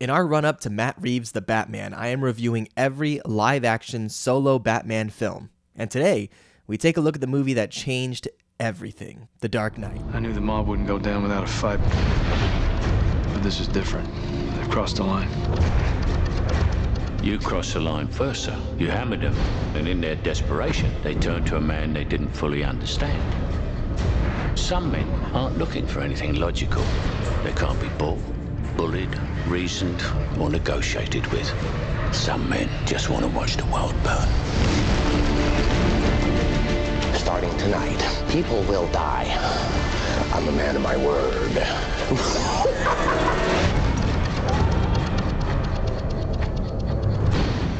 In our run-up to Matt Reeves' The Batman, I am reviewing every live-action solo Batman film. And today, we take a look at the movie that changed everything, The Dark Knight. I knew the mob wouldn't go down without a fight. But this is different. They've crossed the line. You crossed the line first, sir. You hammered them. And in their desperation, they turned to a man they didn't fully understand. Some men aren't looking for anything logical. They can't be bought, bullied, reasoned, or negotiated with. Some men just want to watch the world burn. Starting tonight, people will die. I'm a man of my word.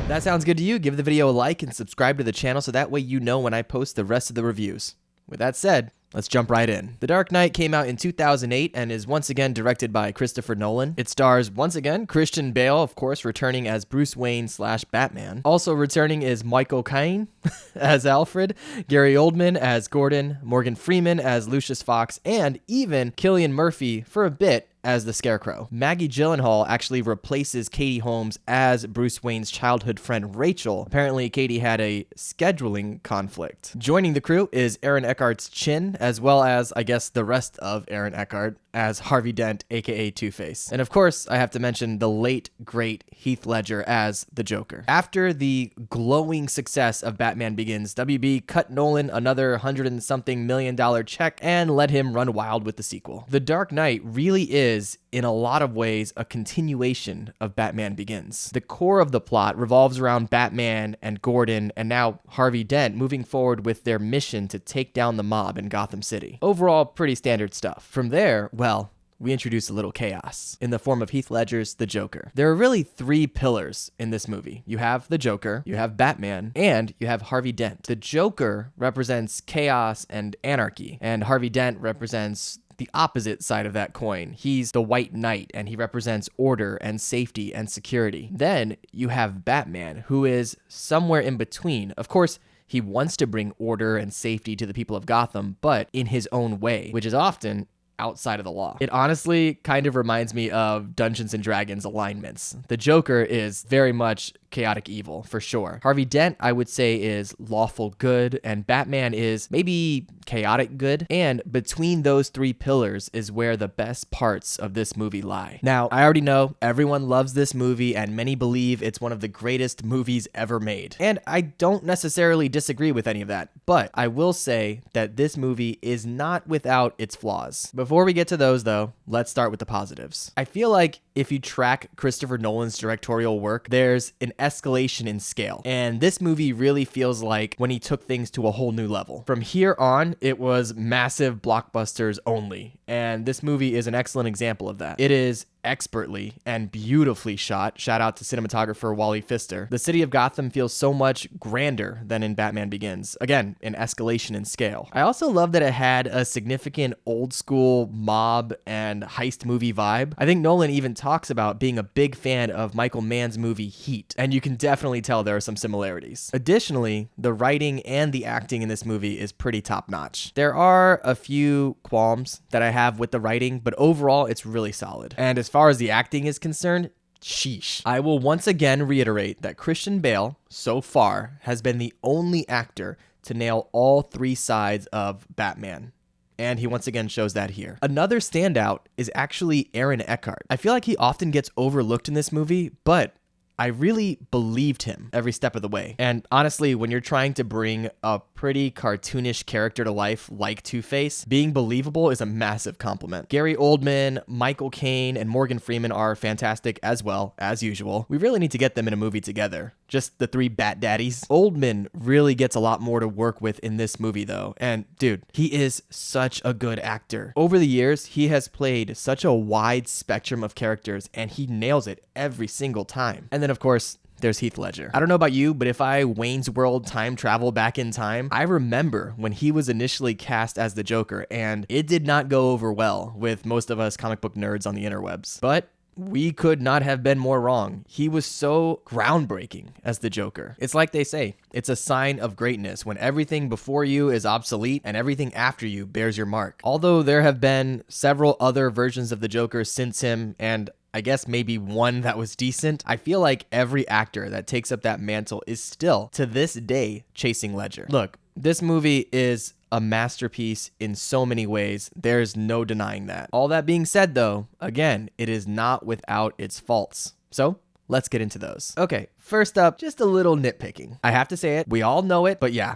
If that sounds good to you, give the video a like and subscribe to the channel so that way you know when I post the rest of the reviews. With that said, let's jump right in. The Dark Knight came out in 2008 and is once again directed by Christopher Nolan. It stars, once again, Christian Bale, of course, returning as Bruce Wayne / Batman. Also returning is Michael Caine as Alfred, Gary Oldman as Gordon, Morgan Freeman as Lucius Fox, and even Cillian Murphy for a bit as the Scarecrow. Maggie Gyllenhaal actually replaces Katie Holmes as Bruce Wayne's childhood friend Rachel. Apparently, Katie had a scheduling conflict. Joining the crew is Aaron Eckhart's Chin, as well as, I guess, the rest of Aaron Eckhart as Harvey Dent, aka Two-Face. And of course, I have to mention the late, great Heath Ledger as the Joker. After the glowing success of Batman Begins, WB cut Nolan another $100-something million check and let him run wild with the sequel. The Dark Knight really is, in a lot of ways, a continuation of Batman Begins. The core of the plot revolves around Batman and Gordon and now Harvey Dent moving forward with their mission to take down the mob in Gotham City. Overall, pretty standard stuff. From there, well, we introduce a little chaos in the form of Heath Ledger's The Joker. There are really three pillars in this movie. You have the Joker, you have Batman, and you have Harvey Dent. The Joker represents chaos and anarchy, and Harvey Dent represents the opposite side of that coin. He's the White Knight, and he represents order and safety and security. Then you have Batman, who is somewhere in between. Of course, he wants to bring order and safety to the people of Gotham, but in his own way, which is often outside of the law. It honestly kind of reminds me of Dungeons and Dragons alignments. The Joker is very much chaotic evil, for sure. Harvey Dent, I would say, is lawful good, and Batman is maybe chaotic good. And between those three pillars is where the best parts of this movie lie. Now, I already know everyone loves this movie, and many believe it's one of the greatest movies ever made. And I don't necessarily disagree with any of that, but I will say that this movie is not without its flaws. Before we get to those, though, let's start with the positives. I feel like if you track Christopher Nolan's directorial work, there's an escalation in scale. And this movie really feels like when he took things to a whole new level. From here on, it was massive blockbusters only. And this movie is an excellent example of that. It is expertly and beautifully shot. Shout out to cinematographer Wally Pfister. The city of Gotham feels so much grander than in Batman Begins. Again, an escalation in scale. I also love that it had a significant old school mob and heist movie vibe. I think Nolan even talks about being a big fan of Michael Mann's movie Heat, and you can definitely tell there are some similarities. Additionally, the writing and the acting in this movie is pretty top notch. There are a few qualms that I have with the writing, but overall it's really solid. And as far as the acting is concerned, sheesh. I will once again reiterate that Christian Bale, so far, has been the only actor to nail all three sides of Batman. And he once again shows that here. Another standout is actually Aaron Eckhart. I feel like he often gets overlooked in this movie, but I really believed him every step of the way. And honestly, when you're trying to bring a pretty cartoonish character to life like Two-Face, being believable is a massive compliment. Gary Oldman, Michael Caine, and Morgan Freeman are fantastic as well, as usual. We really need to get them in a movie together. Just the three Bat Daddies. Oldman really gets a lot more to work with in this movie though. And dude, he is such a good actor. Over the years, he has played such a wide spectrum of characters and he nails it every single time. And then of course, there's Heath Ledger. I don't know about you, but if I Wayne's World time travel back in time, I remember when he was initially cast as the Joker, and it did not go over well with most of us comic book nerds on the interwebs. But we could not have been more wrong. He was so groundbreaking as the Joker. It's like they say, it's a sign of greatness when everything before you is obsolete and everything after you bears your mark. Although there have been several other versions of the Joker since him, and I guess maybe one that was decent. I feel like every actor that takes up that mantle is still, to this day, chasing Ledger. Look, this movie is a masterpiece in so many ways. There's no denying that. All that being said, though, again, it is not without its faults. So let's get into those. Okay, first up, just a little nitpicking. I have to say it, we all know it, but yeah,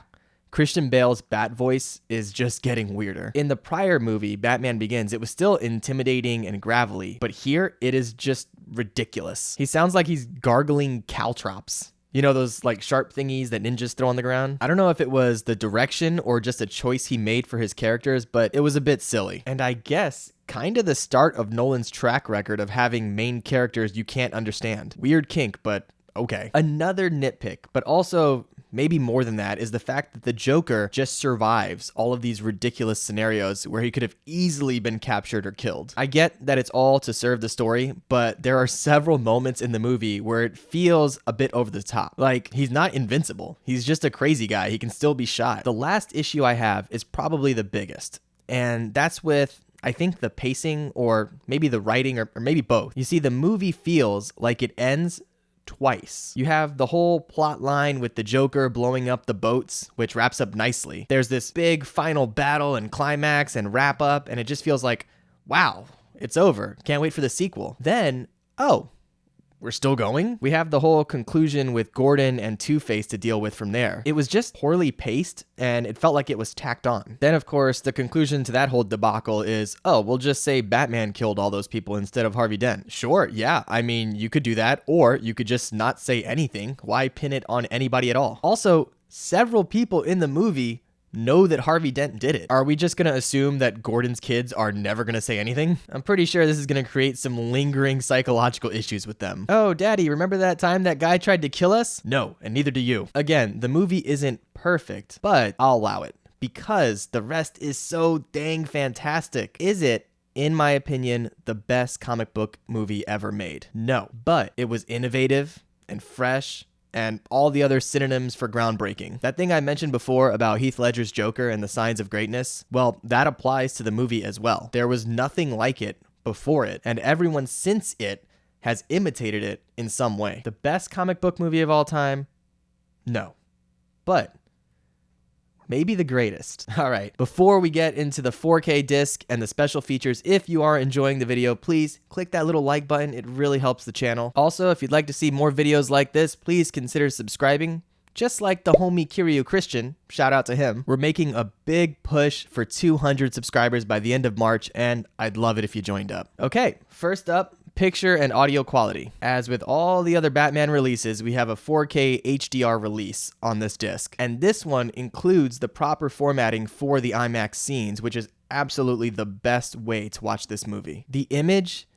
Christian Bale's Bat voice is just getting weirder. In the prior movie, Batman Begins, it was still intimidating and gravelly, but here it is just ridiculous. He sounds like he's gargling caltrops. You know, those like sharp thingies that ninjas throw on the ground? I don't know if it was the direction or just a choice he made for his characters, but it was a bit silly. And I guess kind of the start of Nolan's track record of having main characters you can't understand. Weird kink, but okay. Another nitpick, but also maybe more than that, is the fact that the Joker just survives all of these ridiculous scenarios where he could have easily been captured or killed. I get that it's all to serve the story, but there are several moments in the movie where it feels a bit over the top. Like, he's not invincible. He's just a crazy guy. He can still be shot. The last issue I have is probably the biggest, and that's with, I think, the pacing or maybe the writing or maybe both. You see, the movie feels like it ends twice. You have the whole plot line with the Joker blowing up the boats, which wraps up nicely. There's this big final battle and climax and wrap up, and it just feels like, wow, it's over. Can't wait for the sequel. Then, oh, we're still going? We have the whole conclusion with Gordon and Two-Face to deal with from there. It was just poorly paced, and it felt like it was tacked on. Then, of course, the conclusion to that whole debacle is, oh, we'll just say Batman killed all those people instead of Harvey Dent. Sure, yeah, I mean, you could do that, or you could just not say anything. Why pin it on anybody at all? Also, several people in the movie know that Harvey Dent did it. Are we just gonna assume that Gordon's kids are never gonna say anything? I'm pretty sure this is gonna create some lingering psychological issues with them. Oh, Daddy, remember that time that guy tried to kill us? No, and neither do you. Again, the movie isn't perfect, but I'll allow it because the rest is so dang fantastic. Is it, in my opinion, the best comic book movie ever made? No, but it was innovative and fresh and all the other synonyms for groundbreaking. That thing I mentioned before about Heath Ledger's Joker and the signs of greatness, well, that applies to the movie as well. There was nothing like it before it, and everyone since it has imitated it in some way. The best comic book movie of all time? No. But maybe the greatest. All right, before we get into the 4K disc and the special features, if you are enjoying the video, please click that little like button. It really helps the channel. Also, if you'd like to see more videos like this, please consider subscribing. Just like the homie Kiryu Christian, shout out to him. We're making a big push for 200 subscribers by the end of March, and I'd love it if you joined up. Okay, first up, picture and audio quality. As with all the other Batman releases, we have a 4K HDR release on this disc, and this one includes the proper formatting for the IMAX scenes, which is absolutely the best way to watch this movie. The image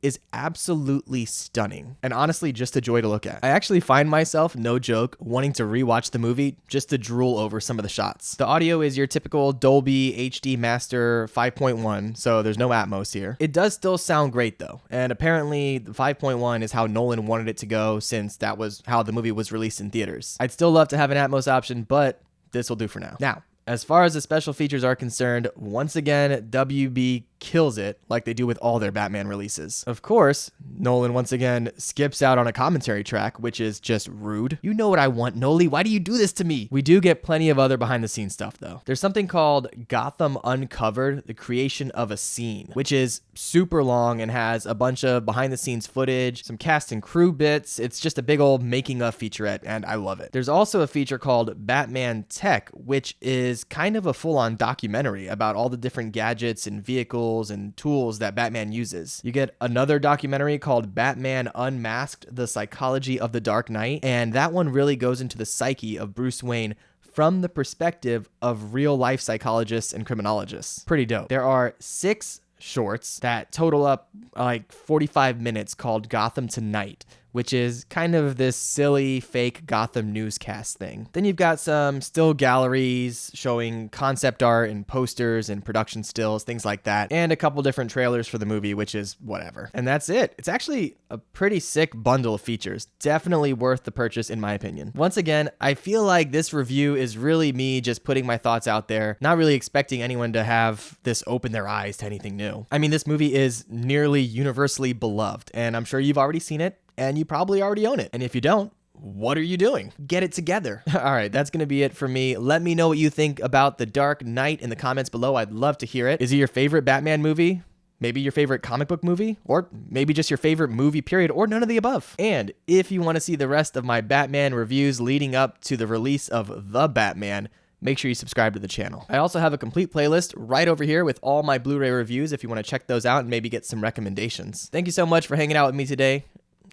is absolutely stunning and honestly just a joy to look at. I actually find myself, no joke, wanting to rewatch the movie just to drool over some of the shots. The audio is your typical Dolby HD Master 5.1, so there's no Atmos here. It does still sound great though, and apparently the 5.1 is how Nolan wanted it to go since that was how the movie was released in theaters. I'd still love to have an Atmos option, but this will do for now. Now, as far as the special features are concerned, once again, WB kills it like they do with all their Batman releases. Of course, Nolan once again skips out on a commentary track, which is just rude. You know what I want, Noli. Why do you do this to me? We do get plenty of other behind the scenes stuff though. There's something called Gotham Uncovered, the creation of a scene, which is super long and has a bunch of behind the scenes footage, some cast and crew bits. It's just a big old making of featurette and I love it. There's also a feature called Batman Tech, which is kind of a full-on documentary about all the different gadgets and vehicles and tools that Batman uses. You get another documentary called Batman Unmasked, The Psychology of the Dark Knight, and that one really goes into the psyche of Bruce Wayne from the perspective of real-life psychologists and criminologists. Pretty dope. There are 6 shorts that total up like 45 minutes called Gotham Tonight, which is kind of this silly fake Gotham newscast thing. Then you've got some still galleries showing concept art and posters and production stills, things like that, and a couple different trailers for the movie, which is whatever. And that's it. It's actually a pretty sick bundle of features. Definitely worth the purchase in my opinion. Once again, I feel like this review is really me just putting my thoughts out there, not really expecting anyone to have this open their eyes to anything new. I mean, this movie is nearly universally beloved, and I'm sure you've already seen it, and you probably already own it. And if you don't, what are you doing? Get it together. All right, that's going to be it for me. Let me know what you think about The Dark Knight in the comments below. I'd love to hear it. Is it your favorite Batman movie? Maybe your favorite comic book movie? Or maybe just your favorite movie period, or none of the above. And if you want to see the rest of my Batman reviews leading up to the release of The Batman, make sure you subscribe to the channel. I also have a complete playlist right over here with all my Blu-ray reviews if you want to check those out and maybe get some recommendations. Thank you so much for hanging out with me today,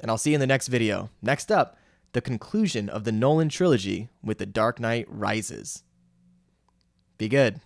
and I'll see you in the next video. Next up, the conclusion of the Nolan trilogy with The Dark Knight Rises. Be good.